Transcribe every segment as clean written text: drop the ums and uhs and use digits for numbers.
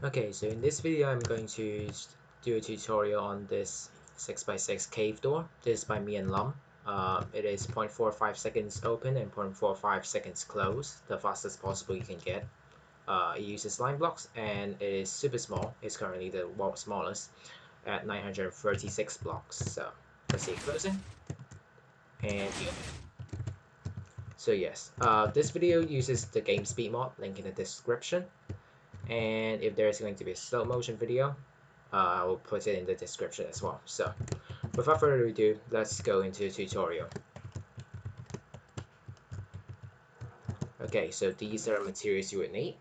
Okay, so in this video I'm going to do a tutorial on this 6x6 cave door. This is by me and Lum. It is 0.45 seconds open and 0.45 seconds close, the fastest possible you can get. It uses line blocks and it is super small. It's currently the world's smallest at 936 blocks. So let's see it closing and the open. So yes, this video uses the game speed mod, link in the description. And if there is going to be a slow motion video, I will put it in the description as well. So without further ado, let's go into the tutorial. Okay, so these are materials you would need.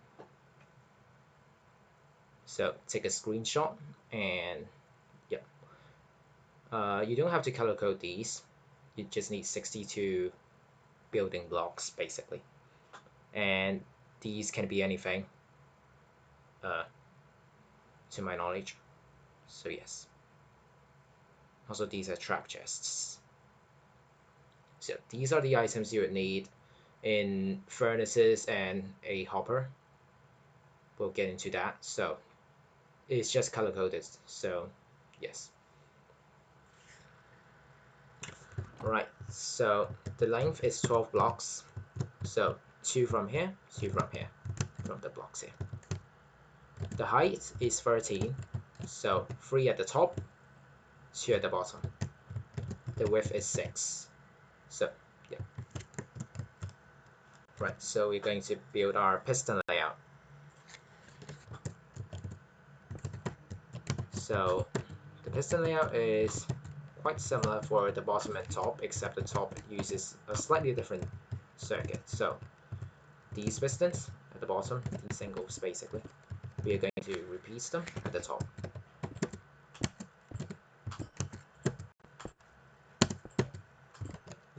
So take a screenshot and yeah. You don't have to color code these. You just need 62 building blocks basically. And these can be anything to my knowledge. So yes. Also these are trap chests. So these are the items you would need in furnaces and a hopper. We'll get into that. So it's just color coded. So yes. Alright, so the length is 12 blocks. So 2 from here, 2 from here, from the blocks here. The height is 13. So 3 at the top, 2 at the bottom. The width is 6. So yeah. Right, so we're going to build our piston layout. So the piston layout is quite similar for the bottom and top, except the top uses a slightly different circuit. So these pistons at the bottom, these singles basically, we are going to repeat them at the top.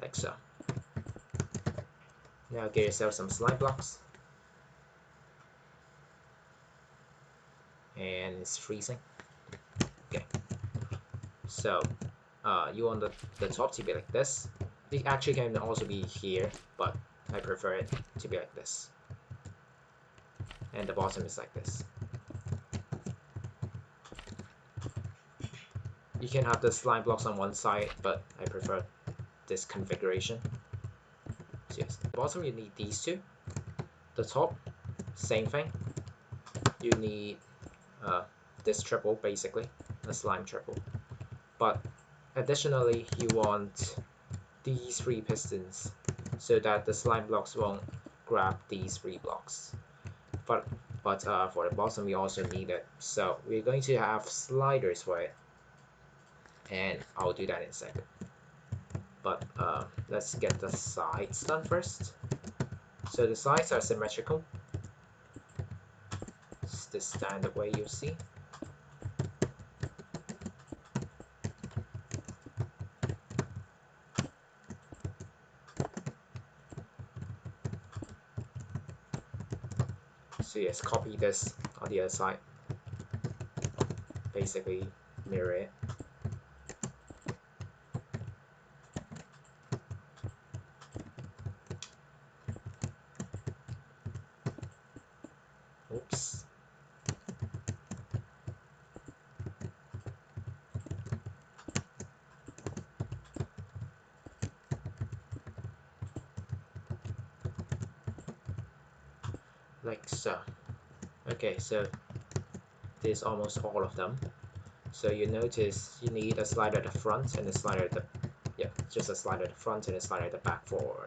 Like so. Now get yourself some slide blocks. And it's freezing. Okay. So you want the top to be like this. It actually can also be here, but I prefer it to be like this. And the bottom is like this. You can have the slide blocks on one side, but I prefer this configuration. So yes, the bottom you need these two. The top, same thing. You need this triple, basically, a slime triple. But additionally, you want these 3 pistons so that the slime blocks won't grab these 3 blocks. But for the bottom, we also need it. So we're going to have sliders for it, and I'll do that in a second. But let's get the sides done first. So the sides are symmetrical. It's the standard way you see. So yes, copy this on the other side. Basically mirror it. Oops. Like so. Okay, so this is almost all of them. So you notice you need a slider at the front and a slider at the just a slider at the front and a slider at the back for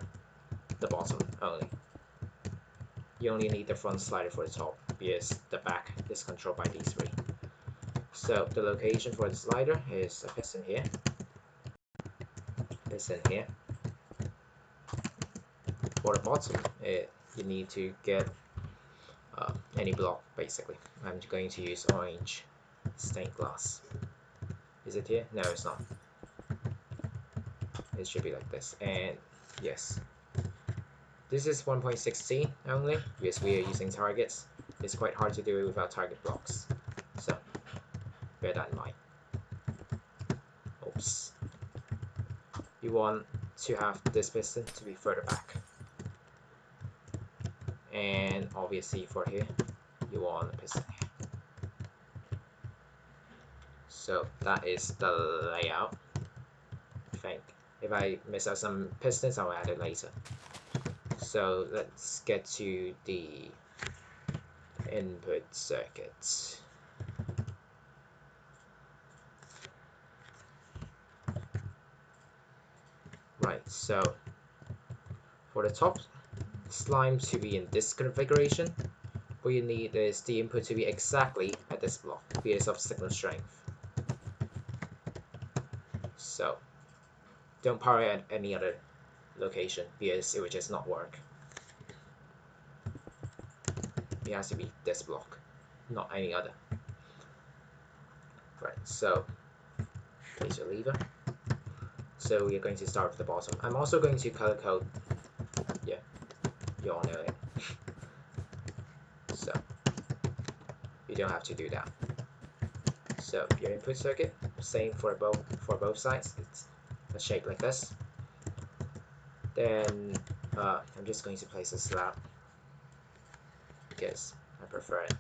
the bottom only. You only need the front slider for the top because the back is controlled by these 3. So the location for the slider is a piston here, piston here. For the bottom, you need to get any block basically. I'm going to use orange stained glass. Is it here? No, it's not. It should be like this. And yes, this is 1.16 only because we are using targets. It's quite hard to do it without target blocks. So bear that in mind. Oops. You want to have this piston to be further back. And obviously for here, you want a piston here. So that is the layout. I think if I miss out some pistons, I'll add it later. So let's get to the input circuits. Right, so for the top slime to be in this configuration, what you need is the input to be exactly at this block because of signal strength. So don't power at any other location because it would just not work. It has to be this block, not any other. Right, so place your lever. So we're going to start with the bottom. I'm also going to color code. Yeah, you all know it. So you don't have to do that. So your input circuit, same for both sides. It's a shape like this. Then I'm just going to place a slab because I prefer it.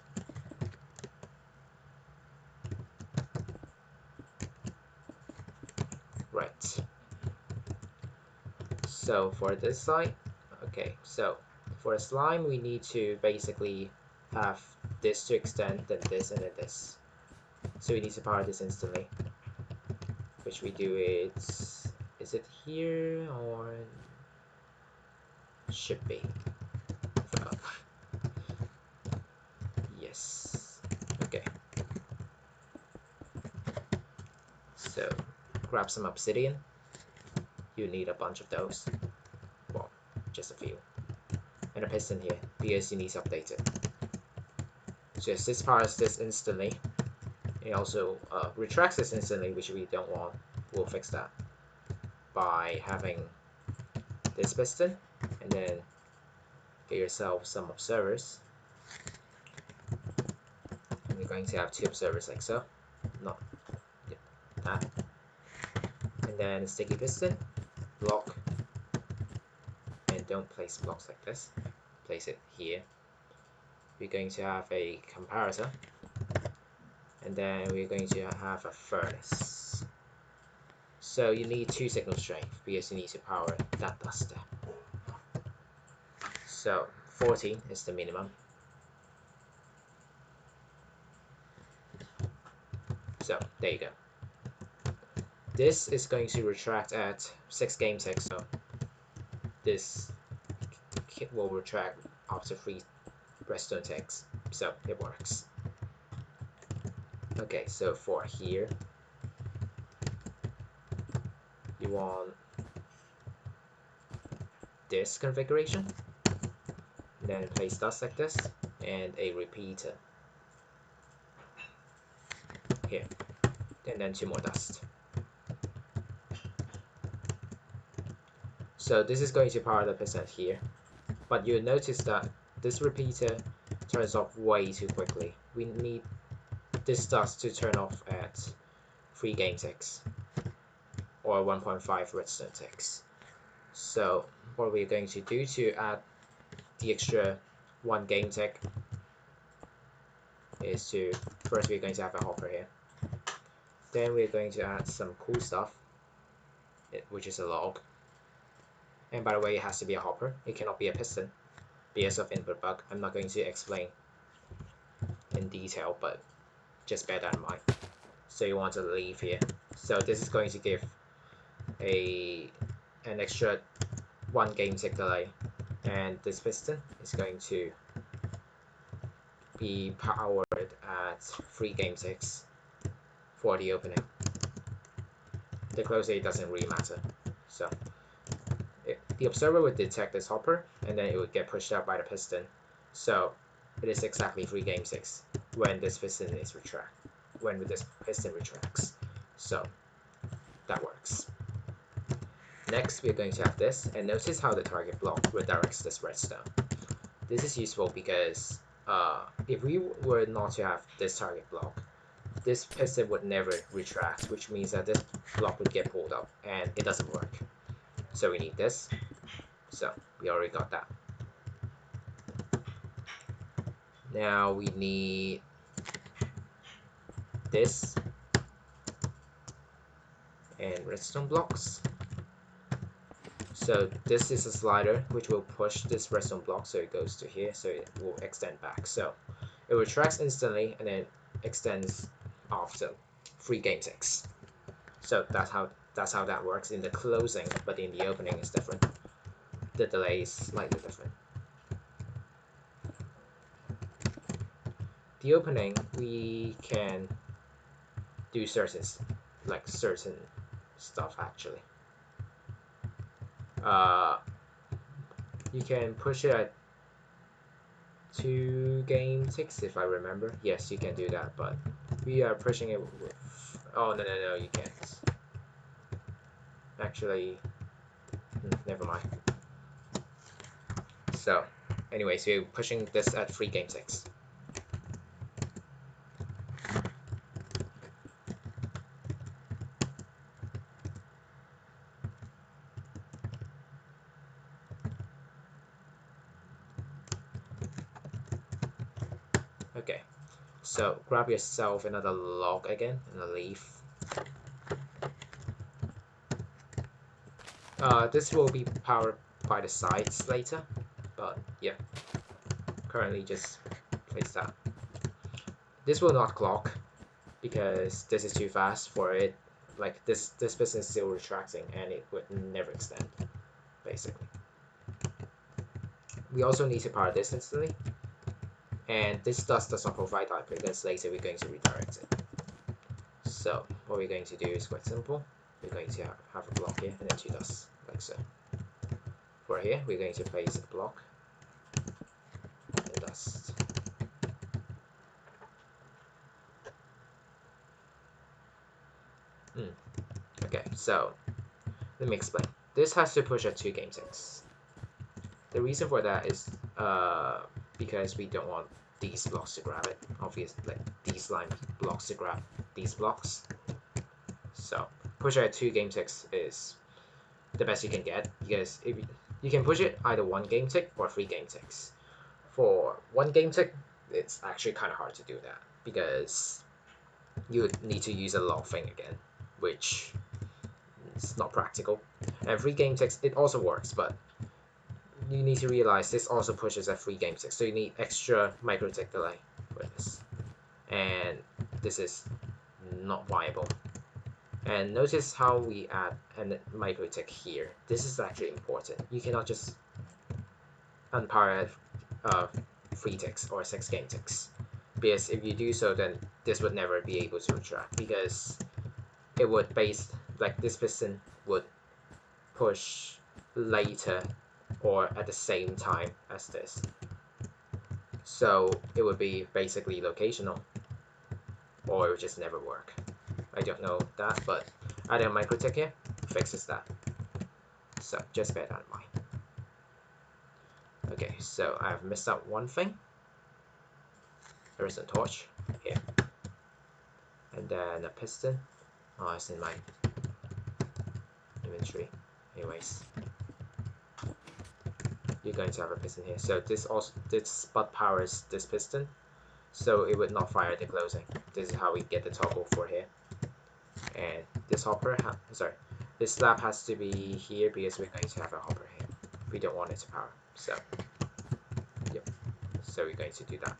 Right. So for this side, okay. So for a slime, we need to basically have this to extend, then this, and then this. So we need to power this instantly, which we do it. Is it here or should be? I forgot. Yes. Okay. So grab some obsidian. You need a bunch of those. Well, just a few. And a piston here because you need to update it. So this powers this instantly. It also retracts this instantly, which we don't want. We'll fix that by having this piston, and then get yourself some observers. And you're going to have 2 observers like so, not that. And then sticky piston, block, and don't place blocks like this. Place it here. We're going to have a comparator, and then we're going to have a furnace. So you need 2 signal strength because you need to power that duster. So 14 is the minimum. So there you go. This is going to retract at 6 game ticks, so this will retract after 3 redstone ticks, so it works. Okay, so for here, you want this configuration, then place dust like this, and a repeater here, and then 2 more dust. So this is going to power the piston here, but you'll notice that this repeater turns off way too quickly. We need this dust to turn off at 3 game ticks or 1.5 redstone ticks. So what we're going to do to add the extra 1 game tick is to first we're going to have a hopper here. Then we're going to add some cool stuff, which is a log. And by the way, it has to be a hopper. It cannot be a piston because of input bug. I'm not going to explain in detail, but just bear that in mind. So you want to leave here. So this is going to give an extra 1 game tick delay, and this piston is going to be powered at 3 game ticks for the opening. The closer it doesn't really matter. So the observer would detect this hopper, and then it would get pushed out by the piston. So it is exactly 3 game ticks when this piston is when this piston retracts. So that works. Next, we're going to have this, and notice how the target block redirects this redstone. This is useful because if we were not to have this target block, this piston would never retract, which means that this block would get pulled up, and it doesn't work. So we need this. So we already got that. Now we need this and redstone blocks. So this is a slider which will push this redstone block so it goes to here, so it will extend back. So it retracts instantly and then extends after 3 game ticks. So that's how that works in the closing, but in the opening is different. The delay is slightly different. The opening, we can do certain stuff actually. You can push it at 2 game ticks if I remember. Yes, you can do that, but we are pushing it with. Oh no, you can't. Actually, never mind. So, anyway, so you're pushing this at 3 game ticks. Okay, so grab yourself another log again and a leaf. This will be powered by the sides later, but yeah, currently just place that. This will not clock because this is too fast for it. Like this piston is still retracting and it would never extend, basically. We also need to power this instantly, and this does not provide that because later we're going to redirect it. So what we're going to do is quite simple. We're going to have a block here and then 2 dust, like so. For here, we're going to place a block and dust. Okay, so let me explain. This has to push at 2 game ticks. The reason for that is because we don't want these blocks to grab it. Obviously, like these line blocks to grab these blocks. So push at 2 game ticks is the best you can get, because if you can push it either 1 game tick or 3 game ticks. For 1 game tick, it's actually kind of hard to do that because you would need to use a log thing again, which is not practical. And 3 game ticks, it also works, but you need to realize this also pushes at 3 game ticks, so you need extra micro tick delay for this, and this is not viable. And notice how we add a micro tick here. This is actually important. You cannot just unpower at 3 ticks or 6 game ticks, because if you do so, then this would never be able to retract, because it would this piston would push later or at the same time as this. So it would be basically locational, or it would just never work. I don't know that, but adding a micro tick here fixes that. So just bear that in mind. Okay, so I've missed out one thing. There is a torch here, and then a piston. Oh, it's in my inventory. Anyways, you're going to have a piston here. So this spot powers this piston, so it would not fire the closing. This is how we get the toggle for here. And this this slab has to be here because we're going to have a hopper here. We don't want it to power. So yep. So we're going to do that.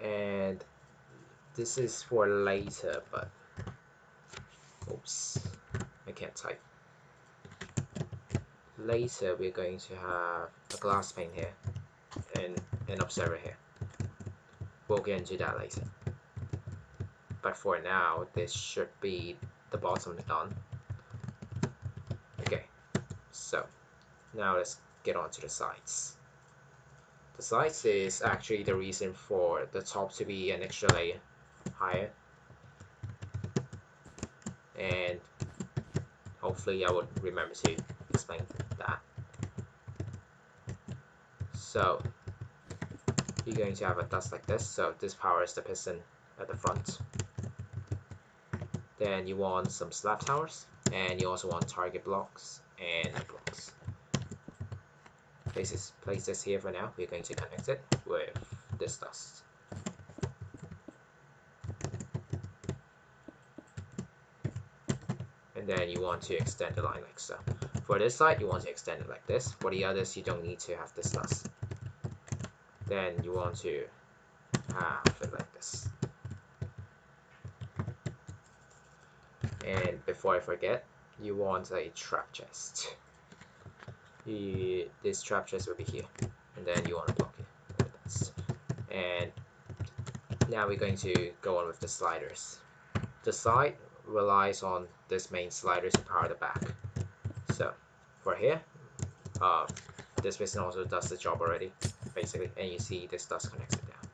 And this is for later, but oops, I can't type. Later we're going to have a glass pane here and an observer here. We'll get into that later. But for now, this should be the bottom done. Okay, so now let's get on to the sides. The sides is actually the reason for the top to be an extra layer higher, and hopefully I would remember to explain that. So you're going to have a dust like this, so this powers the piston at the front. Then you want some slab towers, and you also want target blocks and blocks. Place this here for now. We're going to connect it with this dust. and then you want to extend the line like so. For this side, you want to extend it like this. For the others, you don't need to have this thus. Then you want to have it like this. And before I forget, you want a trap chest. This trap chest will be here, and then you want to block it like this. And now we're going to go on with the sliders. The side relies on this main slider to power the back. So for here, this piston also does the job already, basically, and you see this does connect it down.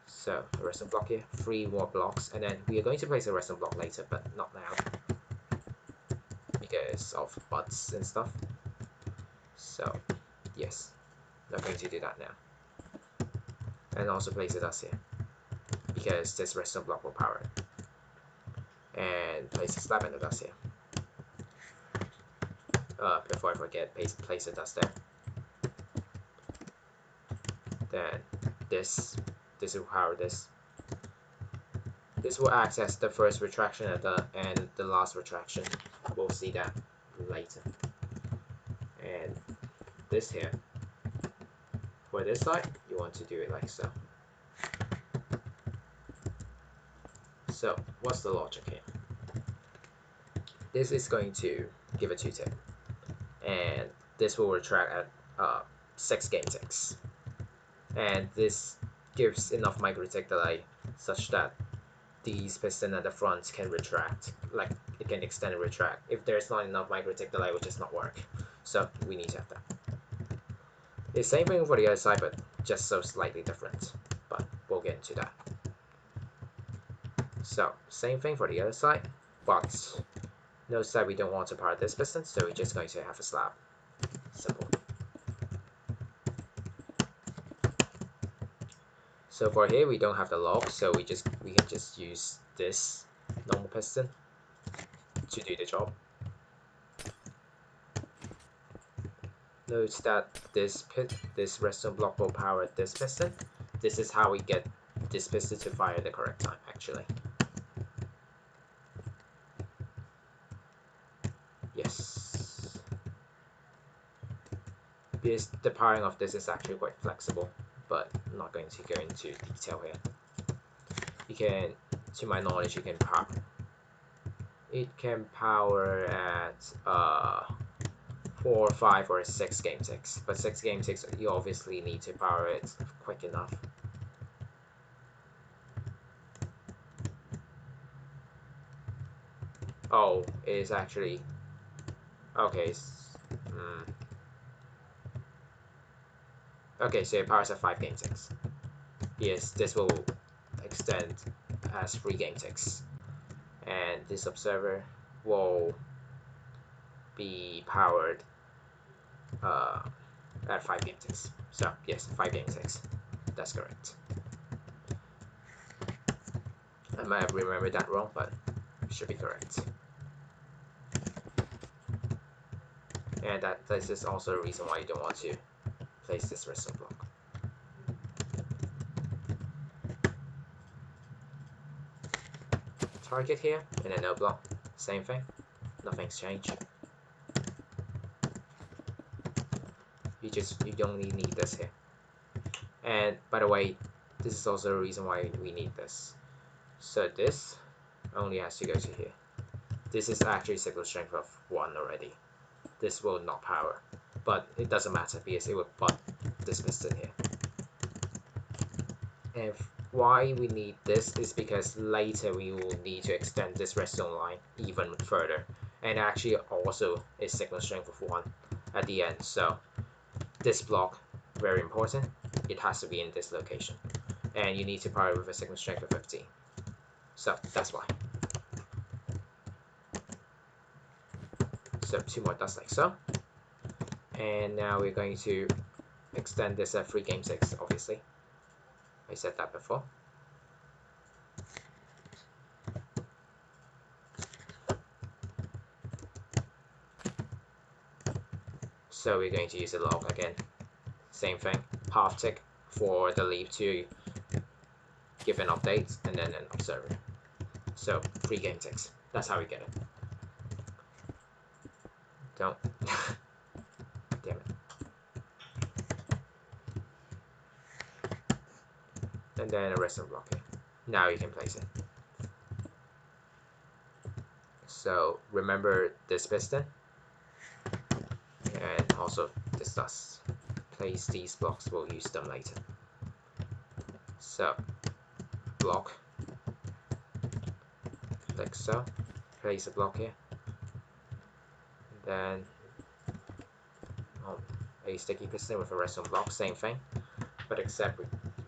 So a redstone block here, 3 more blocks, and then we are going to place a redstone block later, but not now because of bugs and stuff. So yes, not going to do that now. And also place it us here because this redstone block will power it. And place a slab in the dust here. Before I forget, place the dust there. Then this will power this. This will act as the first retraction and the last retraction. We'll see that later. And this here, for this side, you want to do it like so. So what's the logic here? This is going to give a 2-tick, and this will retract at 6 game ticks. And this gives enough micro tick delay such that these pistons at the front can retract, like it can extend and retract. If there's not enough micro tick delay, it will just not work. So we need to have that. It's the same thing for the other side, but just so slightly different. But we'll get into that. So same thing for the other side, but notice that we don't want to power this piston, so we're just going to have a slab. Simple. So for here we don't have the lock, so we can just use this normal piston to do the job. Note that this redstone block will power this piston. This is how we get this piston to fire the correct time, actually. Yes. Because the powering of this is actually quite flexible, but I'm not going to go into detail here. You can, to my knowledge, you can power. It can power at 4, 5, or 6 game ticks, but 6 game ticks you obviously need to power it quick enough. Oh, it is actually okay. Okay, so it powers at 5 game ticks. Yes, this will extend as 3 game ticks, and this observer will be powered at 5 game ticks. So yes, 5 game ticks. That's correct. I might have remembered that wrong, but it should be correct. And this is also a reason why you don't want to place this redstone block. Target here, and then no block. Same thing. Nothing's changed. You only need this here. And by the way, this is also a reason why we need this. So this only has to go to here. This is actually signal strength of 1 already. This will not power, but it doesn't matter because it will butt this piston here. And why we need this is because later we will need to extend this redstone line even further, and actually also is signal strength of 1 at the end. So this block, very important, it has to be in this location, and you need to power it with a signal strength of 15. So that's why. So 2 more dots like so, and now we're going to extend this at 3 game ticks, obviously. I said that before. So we're going to use a log again. Same thing, half tick for the leaf to give an update, and then an observer. So 3 game ticks. That's how we get it. Don't. Damn it. And then a redstone block here. Now you can place it. So remember this piston and also this dust. Place these blocks, we'll use them later. So block, like so. Place a block here. And then a sticky piston with a redstone block, same thing. But except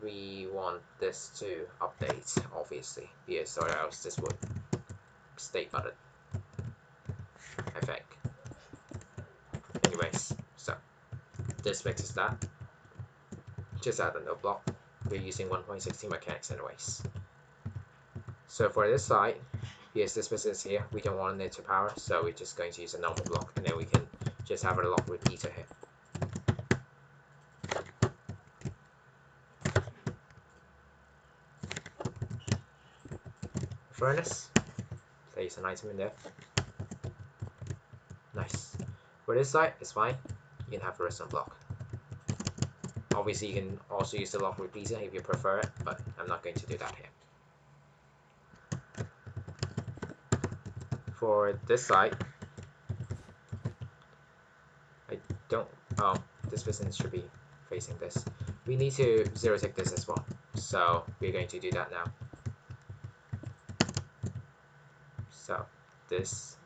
we want this to update, obviously, because or else this would stay buttered, I think. Anyways, so this fixes that. Just add a no block. We're using 1.16 mechanics anyways. So for this side, because this piston is here, we don't want it to power, so we're just going to use a normal block, and then we can just have a lock repeater here. Furnace, place an item in there. Nice. For this side, it's fine. You can have a redstone block. Obviously, you can also use the lock repeater if you prefer it, but I'm not going to do that here. For this side, I don't. Oh, this piston should be facing this. We need to zero tick this as well, so we're going to do that now. So this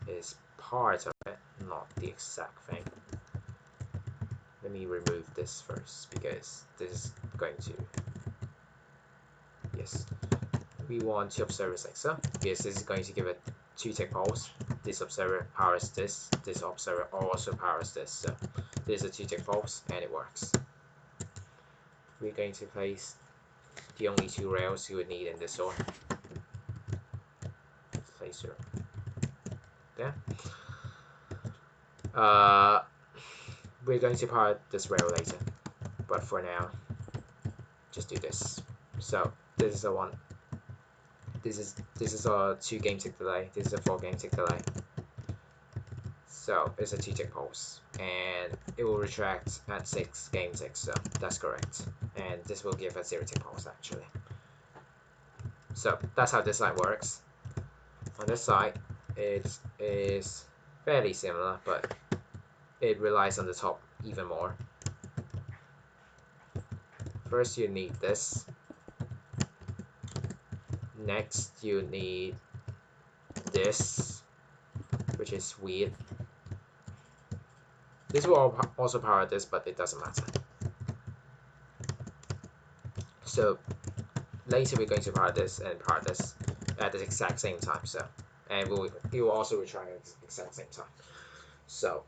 is part of it, not the exact thing. Let me remove this first because this is going to, yes, we want to observe it like so, because this is going to give it 2 tick pulse. This observer powers this observer also powers this, so this is a 2 tick pulse and it works. We're going to place the only 2 rails you would need in this door. Place her there. We're going to power this rail later, but for now, just do this. So this is a 1. This is a 2 game tick delay. This is a 4 game tick delay. So it's a 2 tick pulse, and it will retract at 6 game ticks. So that's correct, and this will give a 0 tick pulse actually. So that's how this side works. On this side, it is fairly similar, but it relies on the top even more. First, you need this. Next, you need this, which is weird. This will also power this, but it doesn't matter. So later we're going to power this and power this at the exact same time. So, and it will also retract at the exact same time. So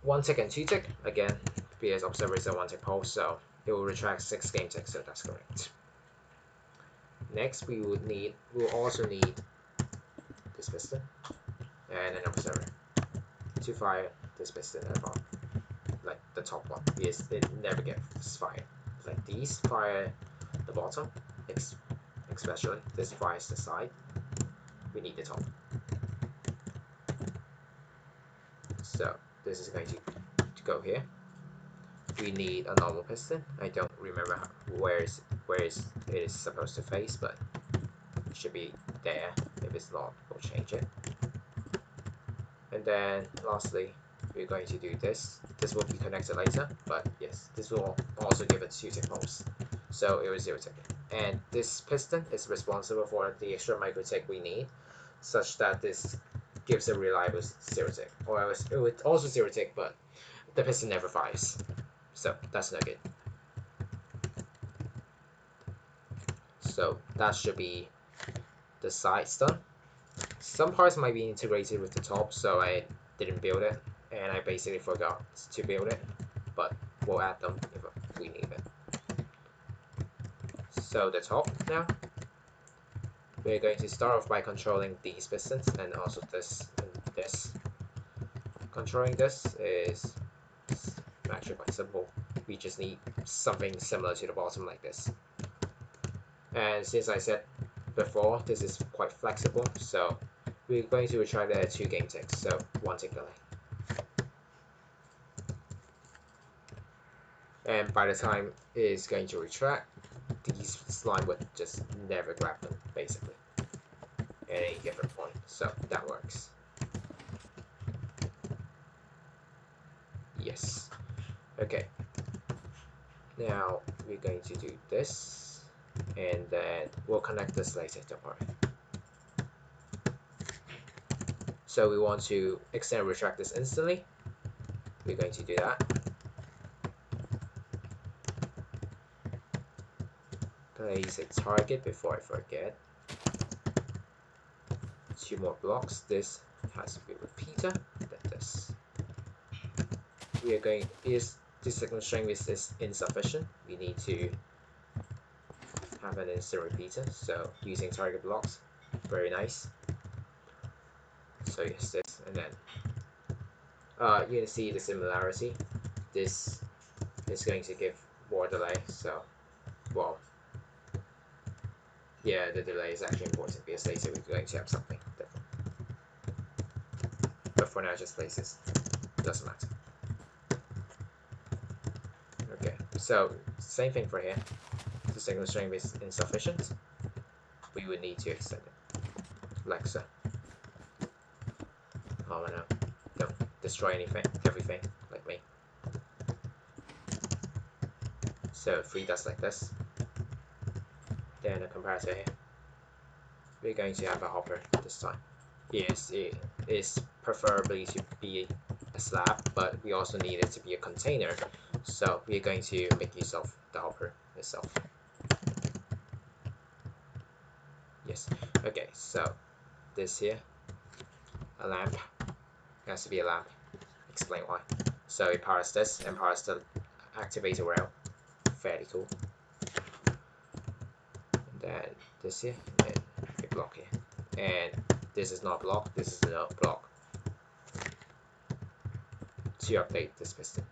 1 tick and 2 tick again, because observer is a 1 tick pulse, so it will retract 6 game ticks. So that's correct. Next, we'll also need this piston and an observer to fire this piston above, like the top one, because it never gets fired. Like these fire the bottom, especially this fires the side. We need the top. So this is going to go here. We need a normal piston. I don't remember where it is supposed to face, but it should be there. If it's not, we'll change it. And then lastly, we're going to do this. This will be connected later, but yes, this will also give it 2 tick pulse. So it was 0 tick. And this piston is responsible for the extra micro tick we need, such that this gives a reliable 0 tick. Or else it would also 0 tick, but the piston never fires. So that's no good. So that should be the sides done. Some parts might be integrated with the top, so I didn't build it, and I basically forgot to build it, but we'll add them if we need it. So the top now, we're going to start off by controlling these pistons and also this and this. Controlling this is actually quite simple. We just need something similar to the bottom like this. And since I said before, this is quite flexible, so we're going to retract it at 2 game ticks, so 1 tick delay. and by the time it is going to retract, these slime would just never grab them, basically, at any given point. So that works. Yes. Okay. Now we're going to do this, and then we'll connect this later, don't worry. So we want to extend and retract this instantly. We're going to do that. Place a target before I forget. 2 more blocks. This has to be repeater. Then this. We are going. Is this signal strength is insufficient? We need to have an instant repeater. So using target blocks, very nice. So yes, this, and then you can see the similarity. This is going to give more delay. So, well, yeah, the delay is actually important because later we're going to have something different. But for now, just place this. Doesn't matter. Okay, so same thing for here. The signal strength is insufficient. We would need to extend it, like so. Oh no! Don't destroy everything, like me. So 3 dots like this. Then a comparator here. We're going to have a hopper this time. Yes, it is preferably to be a slab, but we also need it to be a container. So we're going to make use of the hopper itself. Yes. Okay, so this here, a lamp, it has to be a lamp. Explain why. So it powers this and powers the activator rail. Fairly cool. And then this here, and a block here. And this is not block, this is a block. To update this piston.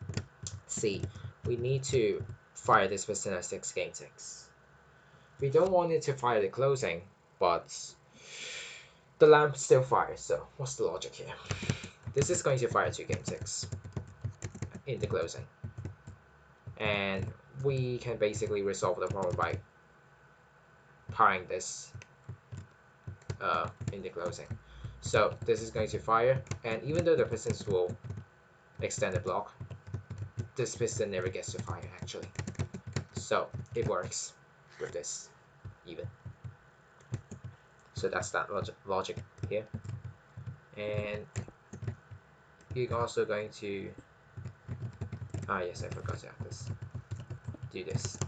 See, we need to fire this piston at 6 game ticks. We don't want it to fire the closing, but the lamp still fires, so what's the logic here? This is going to fire 2 game ticks in the closing. And we can basically resolve the problem by powering this in the closing. So this is going to fire, and even though the pistons will extend the block, this piston never gets to fire actually. So it works with this even. So that's that logic here. And you're also going to yes, I forgot to have this. Do this.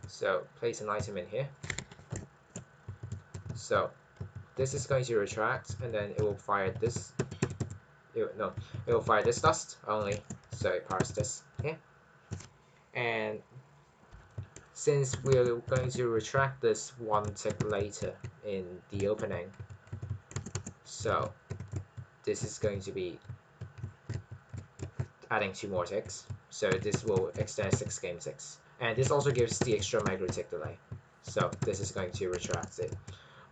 So place an item in here. So this is going to retract, and then it will fire this. It will fire this dust only. So it powers this here. And since we're going to retract this 1 tick later in the opening, so this is going to be adding 2 more ticks. So this will extend 6 game ticks. And this also gives the extra magnetic delay. So this is going to retract it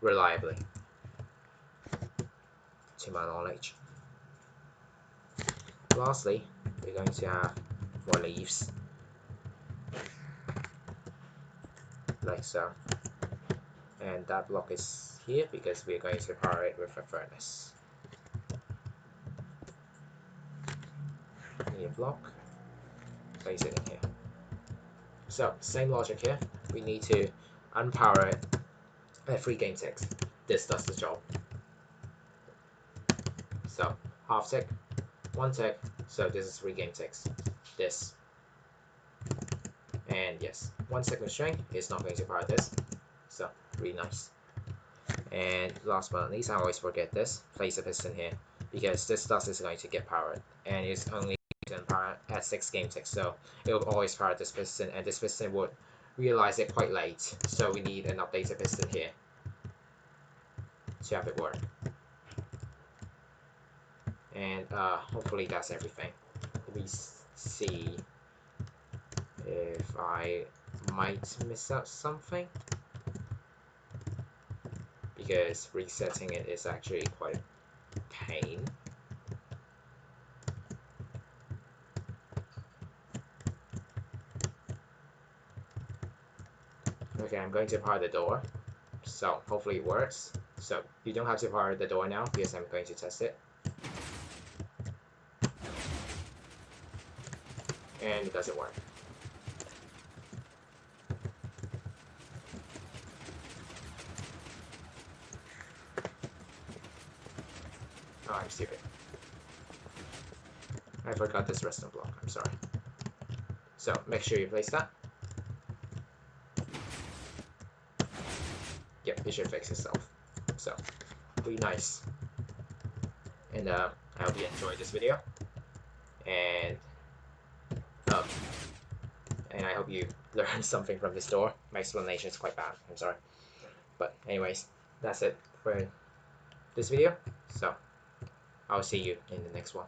reliably, to my knowledge. Lastly, we're going to have more leaves, like so. And that block is here because we're going to power it with a furnace. New block, place it in here. So same logic here. We need to unpower it at 3 game ticks. This does the job. So half tick, 1 tick. So this is 3 game ticks. This. And yes, 1 signal string is not going to power this. So really nice. And last but not least, I always forget this. Place a piston here because this dust is going to get powered, and it's only power at 6 game ticks. So it will always power this piston, and this piston would realize it quite late. So we need an updated piston here to have it work. And hopefully that's everything. Let me see if I might miss out something, because resetting it is actually quite a pain. Okay, I'm going to power the door. So hopefully it works. So you don't have to power the door now because I'm going to test it. And it doesn't work. Oh, I'm stupid. I forgot this redstone block. I'm sorry. So make sure you place that. Yep, it should fix itself. So be nice. And I hope you enjoyed this video. And um, and I hope you learned something from this door. My explanation is quite bad. I'm sorry. But anyways, that's it for this video. So I'll see you in the next one.